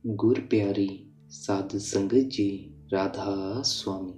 गुर प्यारी साध संगत जी, राधा स्वामी।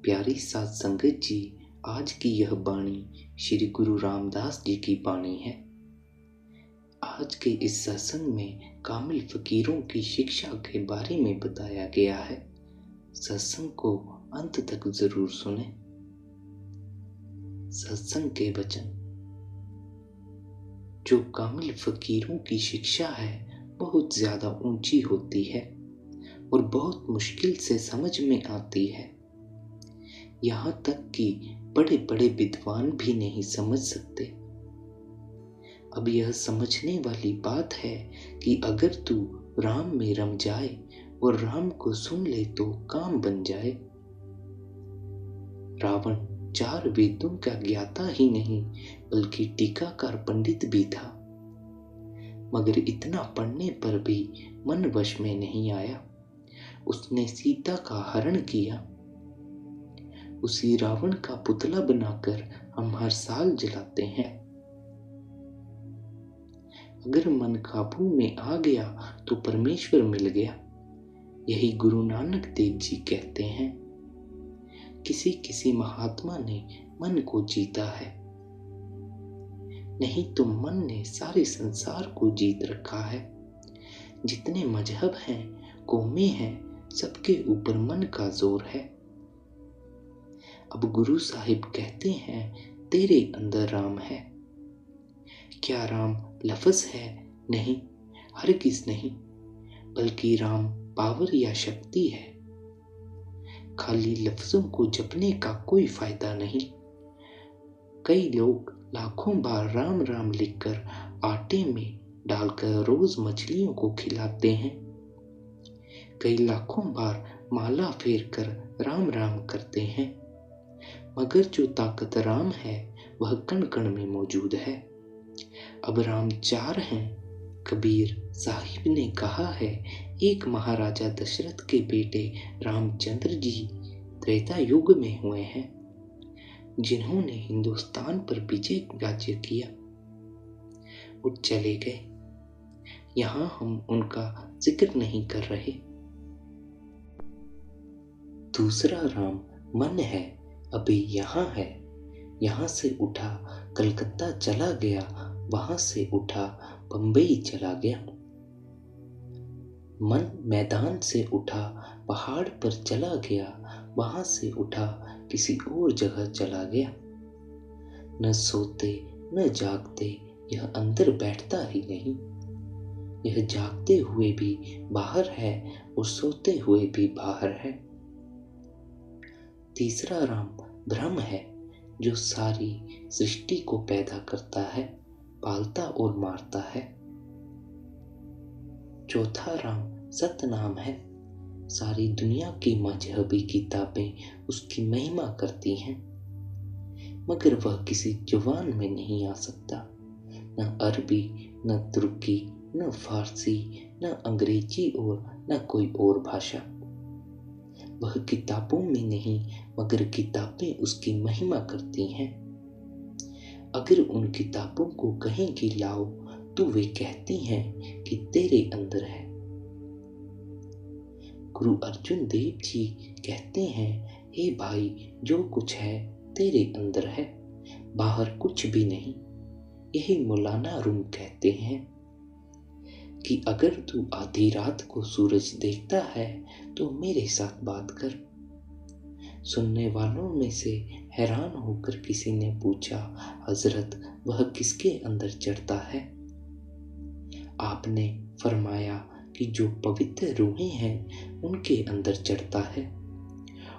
प्यारी साध संगत जी, आज की यह बाणी श्री गुरु रामदास जी की बाणी है। आज के इस सत्संग में कामिल फकीरों की शिक्षा के बारे में बताया गया है। सत्संग को अंत तक जरूर सुने। सत्संग के वचन। जो कामिल फकीरों की शिक्षा है बहुत ज्यादा ऊंची होती है और बहुत मुश्किल से समझ में आती है। यहाँ तक कि बड़े बड़े विद्वान भी नहीं समझ सकते। अब यह समझने वाली बात है कि अगर तू राम में रम जाए और राम को सुन ले तो काम बन जाए। रावण 4 वेदों का ज्ञाता ही नहीं बल्कि टीकाकार पंडित भी था, मगर इतना पढ़ने पर भी मन वश में नहीं आया। उसने सीता का हरण किया। उसी रावण का पुतला बनाकर हम हर साल जलाते हैं। अगर मन काबू में आ गया तो परमेश्वर मिल गया। यही गुरु नानक देव जी कहते हैं। किसी किसी महात्मा ने मन को जीता है, नहीं तो मन ने सारे संसार को जीत रखा है। जितने मजहब हैं, कौमें हैं, सबके ऊपर मन का जोर है। अब गुरु साहिब कहते हैं तेरे अंदर राम है। क्या राम लफ्ज है? नहीं, हरगिज़ नहीं, बल्कि राम पावर या शक्ति है। खाली लफ्जों को जपने का कोई फायदा नहीं। कई लोग लाखों बार राम राम लिखकर आटे में डालकर रोज मछलियों को खिलाते हैं। कई लाखों बार माला फेर कर राम राम करते हैं, मगर जो ताकत राम है वह कण कण में मौजूद है। अब राम 4 हैं। कबीर साहिब ने कहा है, एक महाराजा दशरथ के बेटे रामचंद्र जी त्रेता युग में हुए हैं, जिन्होंने हिंदुस्तान पर विजय राज्य किया और चले गए। यहाँ हम उनका जिक्र नहीं कर रहे। दूसरा राम मन है, अभी यहाँ है। यहाँ से उठा कलकत्ता चला गया, वहां से उठा बंबई चला गया। मन मैदान से उठा पहाड़ पर चला गया, वहां से उठा किसी और जगह चला गया। न सोते न जागते यह अंदर बैठता ही नहीं। यह जागते हुए भी बाहर है और सोते हुए भी बाहर है। तीसरा राम ब्रह्म है, जो सारी सृष्टि को पैदा करता है, पालता और मारता है। चौथा राम सतनाम है। सारी दुनिया की मजहबी किताबें उसकी महिमा करती हैं, मगर वह किसी जुबान में नहीं आ सकता। न अरबी, न तुर्की, न फारसी, न अंग्रेजी और न कोई और भाषा। वह किताबों में नहीं मगर किताबें उसकी महिमा करती हैं। अगर उन किताबों को कहीं की लाओ तो वे कहती हैं कि तेरे अंदर है। गुरु अर्जुन देव जी कहते हैं, हे भाई, जो कुछ है तेरे अंदर है, बाहर कुछ भी नहीं। यही मौलाना रूम कहते हैं कि अगर तू आधी रात को सूरज देखता है तो मेरे साथ बात कर। सुनने वालों में से हैरान होकर किसी ने पूछा, हजरत, वह किसके अंदर चढ़ता है? आपने फरमाया कि जो पवित्र रूहें हैं उनके अंदर चढ़ता है,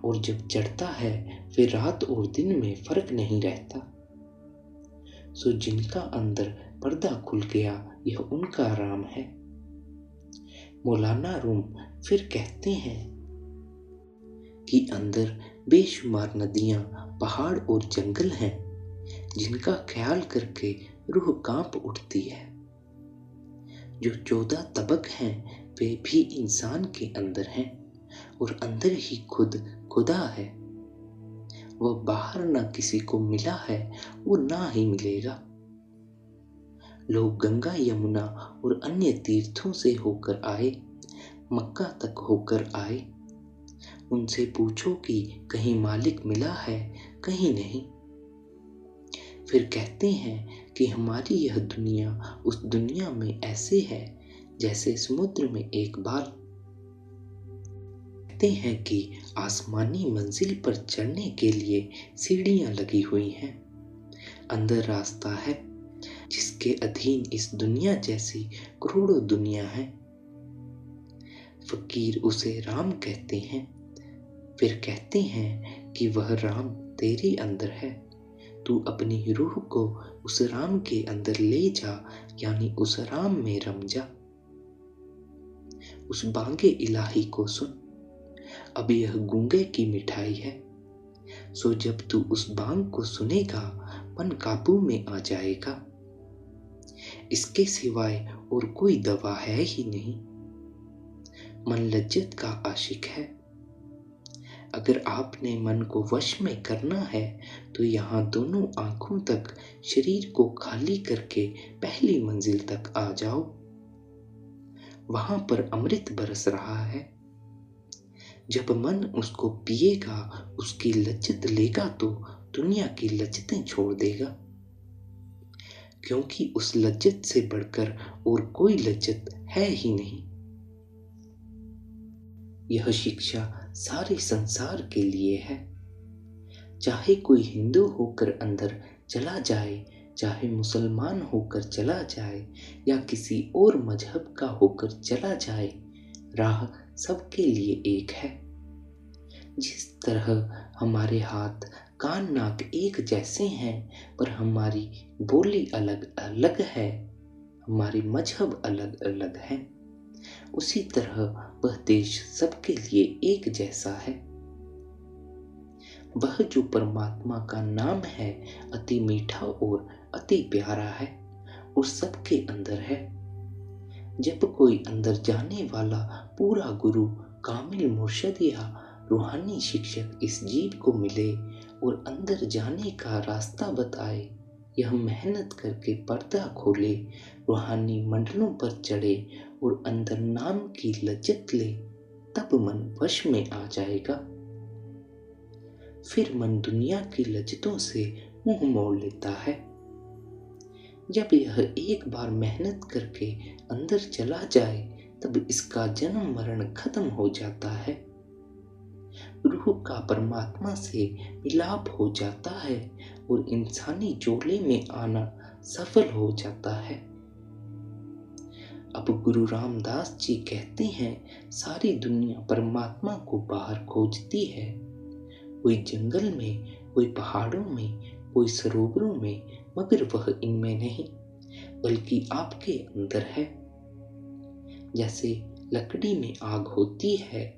और जब चढ़ता है फिर रात और दिन में फर्क नहीं रहता। सो जिनका अंदर पर्दा खुल गया यह उनका राम है। मौलाना रूम फिर कहते हैं कि अंदर बेशुमार नदियां, पहाड़ और जंगल हैं, जिनका ख्याल करके रूह कांप उठती है। जो 14 तबक हैं वे भी इंसान के अंदर हैं, और अंदर ही खुद खुदा है। वह बाहर ना किसी को मिला है और ना ही मिलेगा। लोग गंगा, यमुना और अन्य तीर्थों से होकर आए, मक्का तक होकर आए। उनसे पूछो कि कहीं मालिक मिला है, कहीं नहीं। फिर कहते हैं कि हमारी यह दुनिया उस दुनिया में ऐसे है जैसे समुद्र में एक बाल। कहते हैं कि आसमानी मंजिल पर चढ़ने के लिए सीढ़ियां लगी हुई हैं। अंदर रास्ता है जिसके अधीन इस दुनिया जैसी करोड़ों दुनिया है। फकीर उसे राम कहते हैं। फिर कहते हैं कि वह राम तेरे अंदर है, तू अपनी रूह को उस राम के अंदर ले जा, यानी उस राम में रम जा। उस बांगे इलाही को सुन, अब यह गूंगे की मिठाई है। सो जब तू उस बांग को सुनेगा, मन काबू में आ जाएगा। इसके सिवाय और कोई दवा है ही नहीं। मन लज्जत का आशिक है। अगर आपने मन को वश में करना है तो यहाँ दोनों आंखों तक शरीर को खाली करके पहली मंजिल तक आ जाओ। वहां पर अमृत बरस रहा है। जब मन उसको पिएगा, उसकी लज्जत लेगा तो दुनिया की लज्जतें छोड़ देगा, क्योंकि उस लज्जत से बढ़कर और कोई लज्जत है ही नहीं। यह शिक्षा सारे संसार के लिए है। चाहे कोई हिंदू होकर अंदर चला जाए, चाहे मुसलमान होकर चला जाए, या किसी और मजहब का होकर चला जाए, राह सबके लिए एक है। जिस तरह हमारे हाथ कान नाक एक जैसे हैं, पर हमारी बोली अलग अलग है, हमारे मजहब अलग अलग है, उसी तरह वह देश सबके लिए एक जैसा है। वह जो परमात्मा का नाम है अति मीठा और अति प्यारा है, और सबके अंदर है। जब कोई अंदर जाने वाला पूरा गुरु, कामिल मुर्शद या रूहानी शिक्षक इस जीव को मिले और अंदर जाने का रास्ता बताए, यह मेहनत करके पर्दा खोले, रूहानी मंडलों पर चढ़े और अंदर नाम की लज्जत ले, तब मन वश में आ जाएगा। फिर मन दुनिया की लज्जतों से मुंह मोड़ लेता है। जब यह एक बार मेहनत करके अंदर चला जाए, तब इसका जन्म मरण खत्म हो जाता है। रूह का परमात्मा से मिलाप हो जाता है और इंसानी जोड़े में आना सफल हो जाता है। अब गुरु रामदास जी कहते हैं, सारी दुनिया परमात्मा को बाहर खोजती है। कोई जंगल में, कोई पहाड़ों में, कोई सरोवरों में, मगर वह इनमें नहीं, बल्कि आपके अंदर है। जैसे लकड़ी में आग होती है,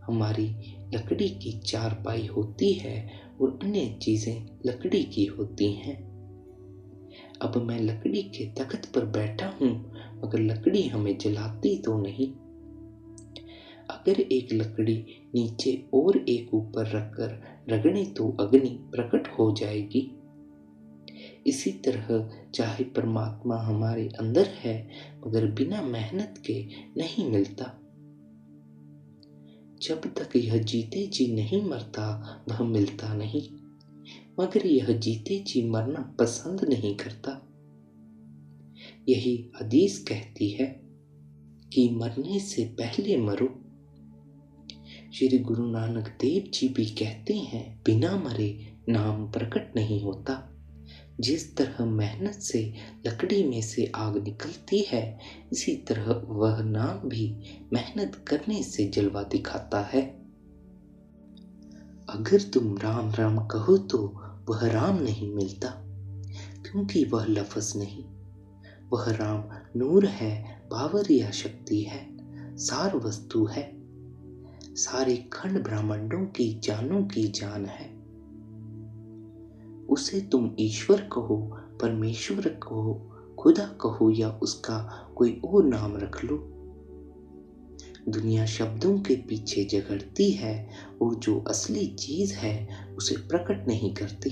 हमारी लकड़ी की चारपाई होती है और अन्य चीजें लकड़ी की होती हैं। अब मैं लकड़ी के तख्त पर बैठा हूं, मगर लकड़ी हमें जलाती तो नहीं। अगर एक लकड़ी नीचे और एक ऊपर रखकर रगड़े तो अग्नि प्रकट हो जाएगी। इसी तरह चाहे परमात्मा हमारे अंदर है, मगर बिना मेहनत के नहीं मिलता। जब तक यह जीते जी नहीं मरता, वह मिलता नहीं, मगर यह जीते जी मरना पसंद नहीं करता। यही हदीस कहती है कि मरने से पहले मरो। श्री गुरु नानक देव जी भी कहते हैं, बिना मरे नाम प्रकट नहीं होता। जिस तरह मेहनत से लकड़ी में से आग निकलती है, इसी तरह वह नाम भी मेहनत करने से जलवा दिखाता है। अगर तुम राम राम कहो तो वह राम नहीं मिलता, क्योंकि वह लफ्ज नहीं। वह राम नूर है, पावर या शक्ति है, सार वस्तु है, सारे खंड ब्रह्मांडों की जानों की जान है। उसे तुम ईश्वर कहो, परमेश्वर कहो, खुदा कहो, या उसका कोई और नाम रख लो। दुनिया शब्दों के पीछे झगड़ती है और जो असली चीज है उसे प्रकट नहीं करती।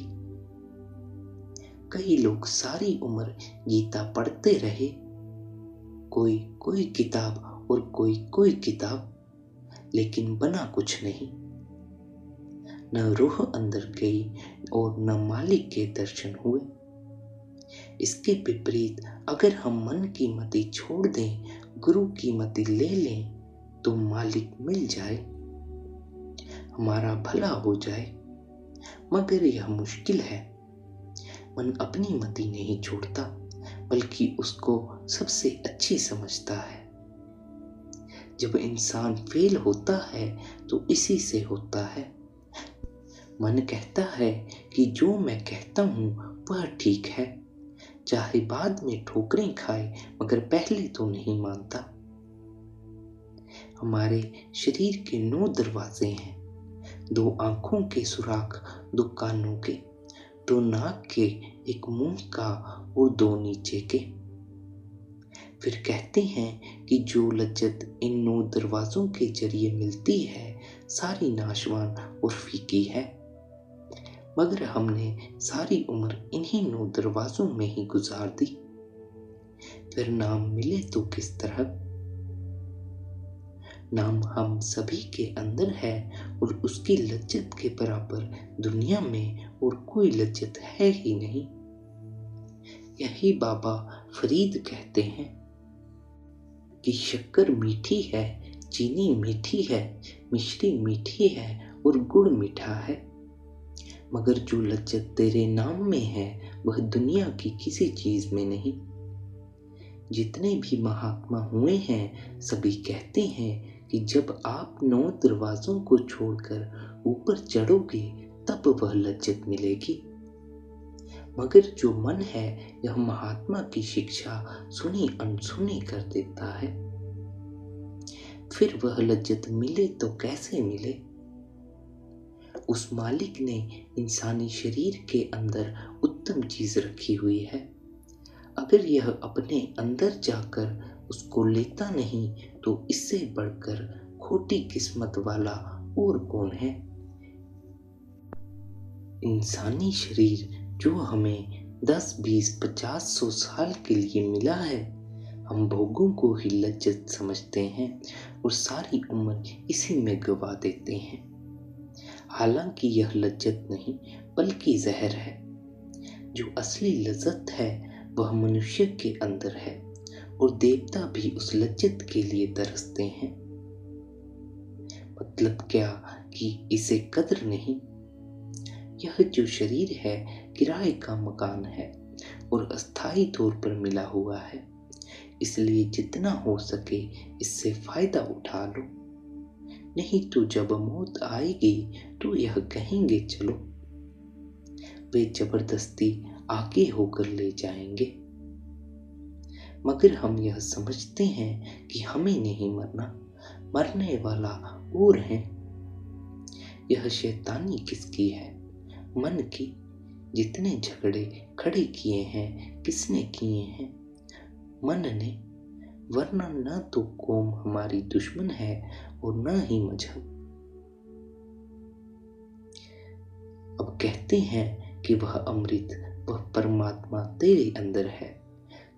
कई लोग सारी उम्र गीता पढ़ते रहे, कोई कोई किताब और कोई कोई किताब, लेकिन बना कुछ नहीं। न रूह अंदर गई और न मालिक के दर्शन हुए। इसके विपरीत अगर हम मन की मति छोड़ दें, गुरु की मति ले लें, तो मालिक मिल जाए, हमारा भला हो जाए। मगर यह मुश्किल है। मन अपनी मति नहीं छोड़ता, बल्कि उसको सबसे अच्छी समझता है। जब इंसान फेल होता है तो इसी से होता है। मन कहता है कि जो मैं कहता हूँ वह ठीक है, चाहे बाद में ठोकरें खाए, मगर पहले तो नहीं मानता। हमारे शरीर के 9 दरवाजे हैं, 2 आंखों के सुराख, 2 कानों के, 2 नाक के, 1 मुंह का और 2 नीचे के। फिर कहते हैं कि जो लज्जत इन 9 दरवाजों के जरिए मिलती है, सारी नाशवान और फीकी है। मगर हमने सारी उम्र इन्हीं 9 दरवाजों में ही गुजार दी। फिर नाम मिले तो किस तरह? नाम हम सभी के अंदर है और उसकी लज्जत के बराबर दुनिया में और कोई लज्जत है ही नहीं। यही बाबा फरीद कहते हैं कि शक्कर मीठी है, चीनी मीठी है, मिश्री मीठी है और गुड़ मीठा है, मगर जो लज्जत तेरे नाम में है वह दुनिया की किसी चीज में नहीं। जितने भी महात्मा हुए हैं सभी कहते हैं कि जब आप 9 दरवाजों को छोड़कर ऊपर चढ़ोगे तब वह लज्जत मिलेगी। मगर जो मन है यह महात्मा की शिक्षा सुनी अनसुनी कर देता है। फिर वह लज्जत मिले तो कैसे मिले? उस मालिक ने इंसानी शरीर के अंदर उत्तम चीज रखी हुई है। अगर यह अपने अंदर जाकर उसको लेता नहीं तो इससे बढ़कर खोटी किस्मत वाला और कौन है? इंसानी शरीर जो हमें 10, 20, 50, 100 साल के लिए मिला है, हम भोगों को ही लज्जत समझते हैं और सारी उम्र इसी में गवा देते हैं। हालांकि यह लज्जत नहीं बल्कि जहर है। जो असली लज्जत है वह मनुष्य के अंदर है और देवता भी उस लज्जत के लिए तरसते हैं। मतलब क्या कि इसे कदर नहीं। यह जो शरीर है किराए का मकान है और अस्थायी तौर पर मिला हुआ है, इसलिए जितना हो सके इससे फायदा उठा लो, नहीं तो जब मौत आएगी तो यह कहेंगे चलो। वे जबरदस्ती आगे होकर ले जाएंगे। मगर हम यह समझते हैं कि हमें नहीं मरना, मरने वाला और है। यह शैतानी किसकी है? मन की। जितने झगड़े खड़े किए हैं किसने किए हैं? मन ने। वरना न तो कौम हमारी दुश्मन है और न ही मजहब। अब कहते हैं कि वह अमृत, वह परमात्मा तेरे अंदर है।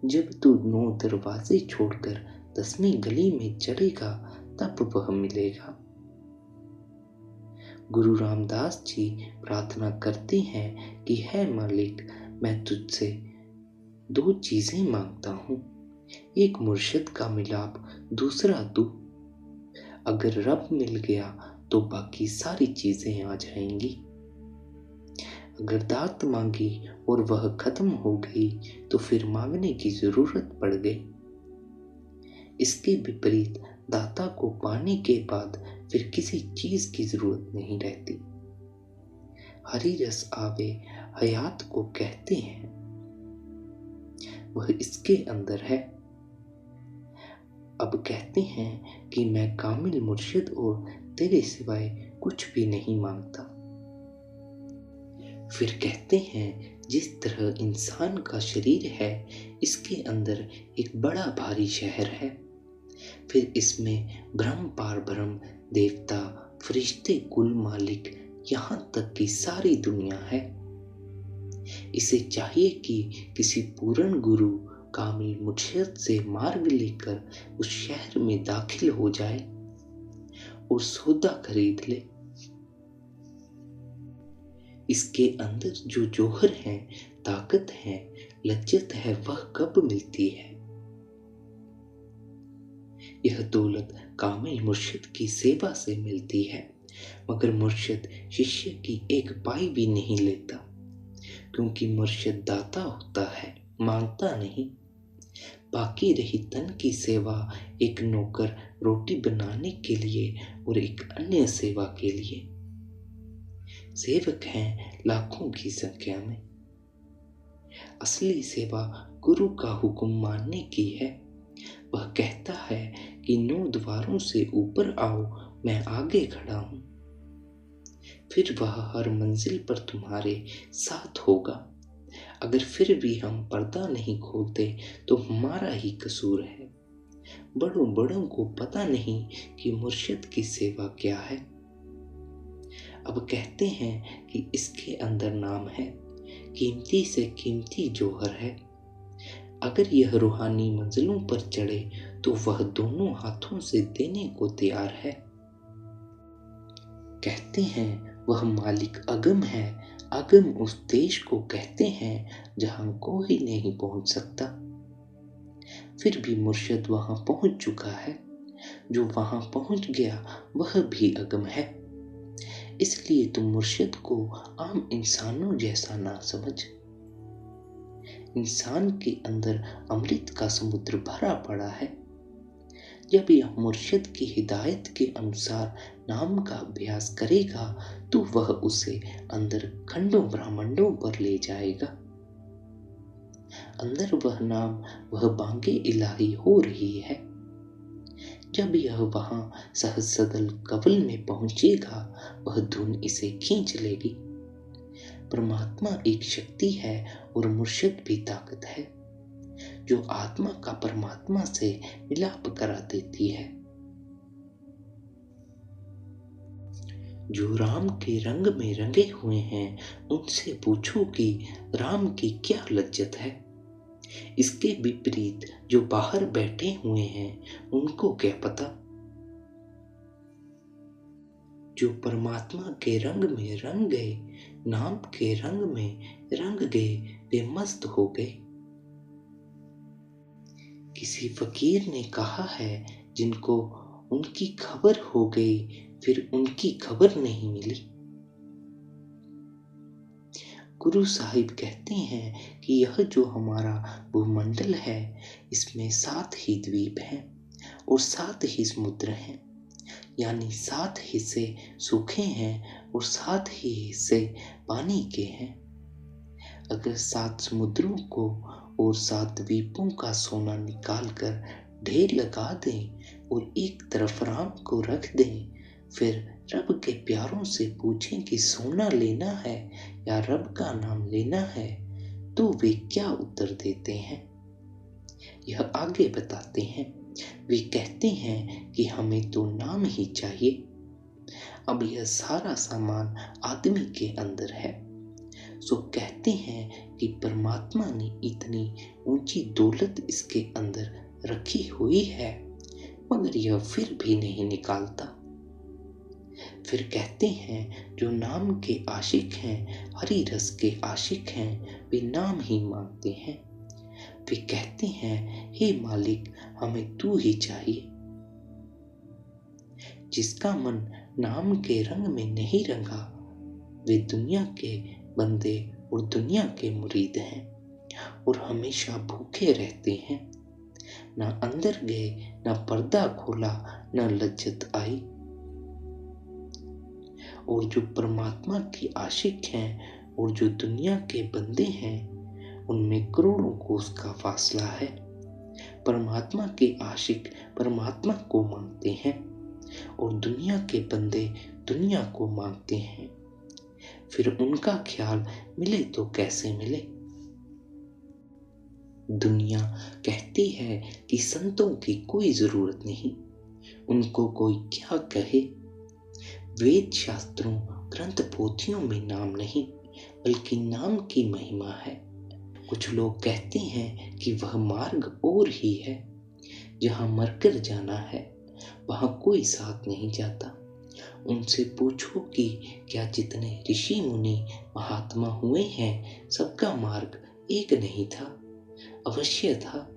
जब तू 9 दरवाजे छोड़कर 10वीं गली में चढ़ेगा तब वह मिलेगा। गुरु रामदास जी प्रार्थना करते हैं कि है मालिक, मैं तुझसे 2 चीजें मांगता हूँ, एक मुर्शिद का मिलाप, दूसरा तू। अगर रब मिल गया तो बाकी सारी चीजें आ जाएंगी। अगर दात मांगी और वह खत्म हो गई तो फिर मांगने की जरूरत पड़ गई। इसके विपरीत दाता को पाने के बाद फिर किसी चीज की जरूरत नहीं रहती। हरि रस आवे हयात को कहते हैं, वह इसके अंदर है। अब कहते हैं कि मैं कामिल मुर्शिद और तेरे सिवाय कुछ भी नहीं मांगता। फिर कहते हैं जिस तरह इंसान का शरीर है, इसके अंदर एक बड़ा भारी शहर है। फिर इसमें ब्रह्म पार ब्रह्म, देवता, फरिश्ते, कुल मालिक, यहाँ तक कि सारी दुनिया है। इसे चाहिए कि किसी पूर्ण गुरु कामिल मुर्शिद से मार्ग लेकर उस शहर में दाखिल हो जाए और सौदा खरीद ले। इसके अंदर जो जौहर है, ताकत है, लज्जत है, वह कब मिलती है? यह दौलत कामिल मुर्शिद की सेवा से मिलती है, मगर मुर्शिद शिष्य की एक पाई भी नहीं लेता, क्योंकि मुर्शिद दाता होता है, मांगता नहीं। बाकी रही तन की सेवा, एक नौकर रोटी बनाने के लिए और एक अन्य सेवा के लिए। सेवक हैं लाखों की संख्या में। असली सेवा गुरु का हुक्म मानने की है। वह कहता है कि 9 द्वारों से ऊपर आओ, मैं आगे खड़ा हूं। फिर वह हर मंजिल पर तुम्हारे साथ होगा। अगर फिर भी हम पर्दा नहीं खोलते तो हमारा ही कसूर है। बड़ों बड़ों को पता नहीं कि मुर्शिद की सेवा क्या है। अब कहते हैं कि इसके अंदर नाम है, कीमती से कीमती जौहर है। अगर यह रूहानी मंजिलों पर चढ़े तो वह दोनों हाथों से देने को तैयार है। कहते हैं वह मालिक अगम है। अगम उस देश को कहते हैं जहां कोई नहीं पहुंच सकता। फिर भी मुर्शिद वहां पहुंच चुका है। जो वहां पहुंच गया वह भी अगम है। इसलिए तुम मुर्शिद को आम इंसानों जैसा ना समझ। इंसान के अंदर अमृत का समुद्र भरा पड़ा है। जब यह मुर्शिद की हिदायत के अनुसार नाम का अभ्यास करेगा तो वह उसे अंदर खंडों ब्रह्मांडों पर ले जाएगा। अंदर वह नाम, वह बांगे इलाही हो रही है। जब यह वहां सहज सदल कवल में पहुंचेगा, वह धुन इसे खींच लेगी। परमात्मा एक शक्ति है और मुर्शिद भी ताकत है, जो आत्मा का परमात्मा से मिलाप करा देती है। जो राम के रंग में रंगे हुए हैं, उनसे पूछो कि राम की क्या लज्जत है। इसके विपरीत जो बाहर बैठे हुए हैं, उनको क्या पता। जो परमात्मा के रंग में रंग गए, नाम के रंग में रंग गए, वे मस्त हो गए। किसी फकीर ने कहा है, जिनको उनकी खबर हो गई फिर उनकी खबर नहीं मिली। गुरु साहिब कहते हैं कि यह जो हमारा भूमंडल है, इसमें 7 ही द्वीप हैं और 7 ही समुद्र हैं, यानी 7 हिस्से सूखे हैं और 7 ही हिस्से पानी के हैं। अगर 7 समुद्रों को और 7 द्वीपों का सोना निकालकर ढेर लगा दें और एक तरफ राम को रख दें, फिर रब के प्यारों से पूछें कि सोना लेना है या रब का नाम लेना है, तो वे क्या उत्तर देते हैं? यह आगे बताते हैं। वे कहते हैं कि हमें तो नाम ही चाहिए। अब यह सारा सामान आदमी के अंदर है। सो कहते हैं कि परमात्मा ने इतनी ऊंची दौलत इसके अंदर रखी हुई है, मगर यह फिर भी नहीं निकालता। फिर कहते हैं जो नाम के आशिक हैं, हरि रस के आशिक हैं, वे नाम ही मांगते हैं। वे कहते हैं, हे मालिक, हमें तू ही चाहिए। जिसका मन नाम के रंग में नहीं रंगा, वे दुनिया के बंदे और दुनिया के मुरीद हैं और हमेशा भूखे रहते हैं। ना अंदर गए, ना पर्दा खोला, ना लज्जत आई। और जो परमात्मा के आशिक हैं और जो दुनिया के बंदे हैं, उनमें करोड़ों कोस का फासला है। परमात्मा के आशिक परमात्मा को मांगते हैं और दुनिया के बंदे दुनिया को मांगते हैं। फिर उनका ख्याल मिले तो कैसे मिले? दुनिया कहती है कि संतों की कोई जरूरत नहीं, उनको कोई क्या कहे। वेद शास्त्रों ग्रंथ पोथियों में नाम नहीं, बल्कि नाम की महिमा है। कुछ लोग कहते हैं कि वह मार्ग और ही है, जहां मरकर जाना है, वहां कोई साथ नहीं जाता। उनसे पूछो कि क्या जितने ऋषि मुनि महात्मा हुए हैं सबका मार्ग एक नहीं था? अवश्य था।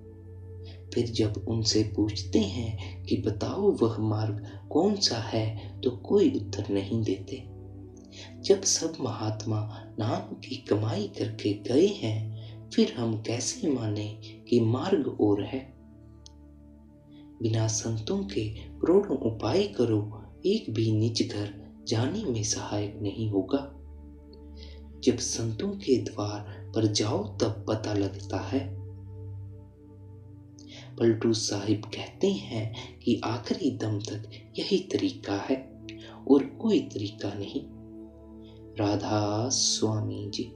फिर जब उनसे पूछते हैं कि बताओ वह मार्ग कौन सा है, तो कोई उत्तर नहीं देते। जब सब महात्मा नाम की कमाई करके गए हैं, फिर हम कैसे माने कि मार्ग और है? बिना संतों के करोड़ों उपाय करो, एक भी निज घर जाने में सहायक नहीं होगा। जब संतों के द्वार पर जाओ तब पता लगता है। पलटू साहिब कहते हैं कि आखिरी दम तक यही तरीका है और कोई तरीका नहीं। राधा स्वामी जी।